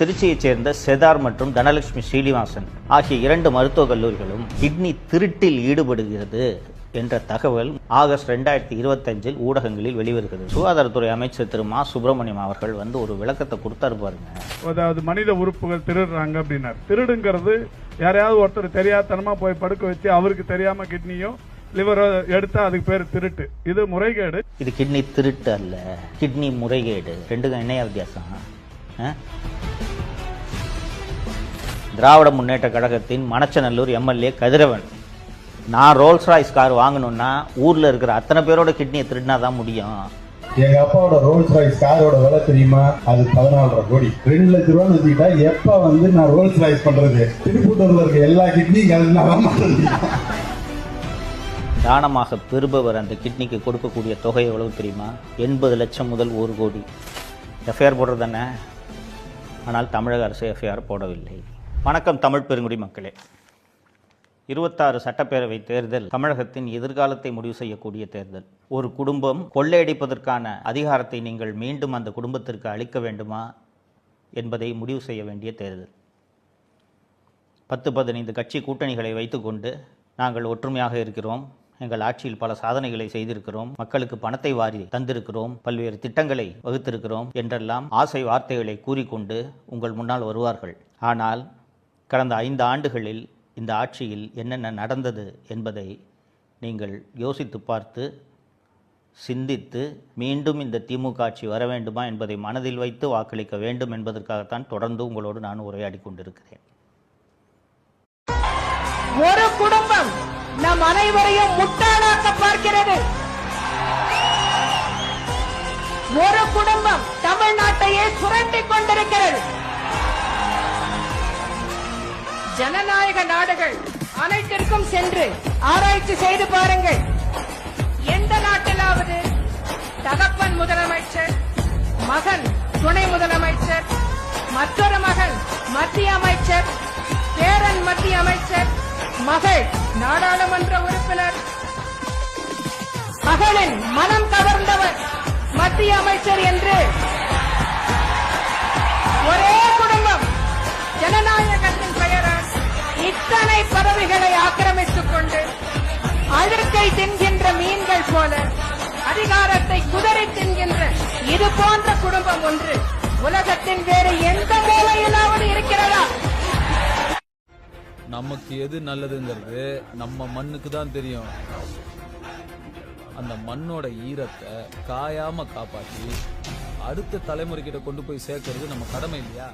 திருச்சியைச் சேர்ந்த செதார் மற்றும் தனலட்சுமி ஸ்ரீனிவாசன் ஆகிய 2 மருத்துவக் கல்லூரிகளும் கிட்னி திருட்டில் ஈடுபடுகிறது என்ற தகவல் ஆகஸ்ட் 2025 ஊடகங்களில் வெளிவருகிறது. சுகாதாரத்துறை அமைச்சர் திரு மா சுப்பிரமணியம் அவர்கள் ஒரு விளக்கத்தை கொடுத்தாரு பாருங்க. அதாவது மனித உறுப்புகள் திருடுறாங்க அப்படின்னாரு. திருடுங்கிறது யாரையாவது ஒருத்தர் தெரியாதனமா போய் படுக்க வச்சு அவருக்கு தெரியாம கிட்னியோ லிவரோ எடுத்தா அதுக்கு பேர் திருட்டு. இது முறைகேடு. இது கிட்னி திருட்டு அல்ல, கிட்னி முறைகேடு. ரெண்டுக்கும் என்ன வித்தியாசம்? திராவிட முன்னேற்ற கழகத்தின் மணச்சநல்லூர் எம்எல்ஏ கதிரவன், நான் ரோல்ஸ் ராய்ஸ் கார் வாங்கணும்னா ஊர்ல இருக்கிற அத்தனை பேரோட கிட்னியை திருடினா தான் முடியும். எங்க அப்பாவோட ரோல்ஸ் ராய்ஸ் காரோட விலை தெரியுமா? அது 14.5 கோடி. 2 லட்ச ரூபான்னு வச்சுக்கிட்டா எப்ப நான் ரோல்ஸ் ராய்ஸ் பண்றது? திருப்பூர்ல இருக்க எல்லா கிட்னியும் தானமாக பெறுபவர் அந்த கிட்னிக்கு கொடுக்கக்கூடிய தொகை எவ்வளவு தெரியுமா? 80 லட்சம் முதல் 1 கோடி. எஃப்ஐஆர் போடுறது தானே, ஆனால் தமிழக அரசு எஃப்ஐஆர் போடவில்லை. வணக்கம் தமிழ் பெருங்குடி மக்களே. 26 சட்டப்பேரவை தேர்தல் தமிழகத்தின் எதிர்காலத்தை முடிவு செய்யக்கூடிய தேர்தல். ஒரு குடும்பம் கொள்ளையடிப்பதற்கான அதிகாரத்தை நீங்கள் மீண்டும் அந்த குடும்பத்திற்கு அளிக்க வேண்டுமா என்பதை முடிவு செய்ய வேண்டிய தேர்தல். 10-15 கட்சி கூட்டணிகளை வைத்துக்கொண்டு நாங்கள் ஒற்றுமையாக இருக்கிறோம், எங்கள் ஆட்சியில் பல சாதனைகளை செய்திருக்கிறோம், மக்களுக்கு பணத்தை வாரி தந்திருக்கிறோம், பல்வேறு திட்டங்களை வகுத்திருக்கிறோம் என்றெல்லாம் ஆசை வார்த்தைகளை கூறிக்கொண்டு உங்கள் முன்னால் வருவார்கள். ஆனால் கடந்த 5 ஆண்டுகளில் இந்த ஆட்சியில் என்னென்ன நடந்தது என்பதை நீங்கள் யோசித்து பார்த்து சிந்தித்து மீண்டும் இந்த திமுக ஆட்சி வர வேண்டுமா என்பதை மனதில் வைத்து வாக்களிக்க வேண்டும் என்பதற்காகத்தான் தொடர்ந்து உங்களோடு நான் உரையாடி கொண்டிருக்கிறேன். ஒரு குடும்பம் நம் அனைவரையும் முட்டாளாக்க பார்க்கிறது. ஒரு குடும்பம் தமிழ்நாட்டையே சுரண்டிக் கொண்டிருக்கிறது. ஜனநாயக நாடுகள் அனைத்திற்கும் சென்று ஆராய்ச்சி செய்து பாருங்கள். எந்த நாட்டிலாவது தகப்பன் முதலமைச்சர், மகன் துணை முதலமைச்சர், மற்றொரு மகன் மத்திய அமைச்சர், பேரன் மத்திய அமைச்சர், மகள் நாடாளுமன்ற உறுப்பினர், மகளின் மனம் கவர்ந்தவர் மத்திய அமைச்சர் என்று ஒரே குடும்பம் ஜனநாயகத்தின் பெயரால் இத்தனை பதவிகளை ஆக்கிரமித்துக் கொண்டு அழுக்கை தின்கின்ற மீன்கள் போல அதிகாரத்தை குதறி தின்கின்ற இது போன்ற குடும்பம் ஒன்று உலகத்தின் வேறு எந்த மூலையிலாவது இருக்கிறதா? நமக்கு எது நல்லதுங்கிறது நம்ம மண்ணுக்கு தான் தெரியும். அந்த மண்ணோட ஈரத்தை காயாம காப்பாற்றி அடுத்த தலைமுறைகிட்ட கொண்டு போய் சேர்க்கறது நம்ம கடமை இல்லையா?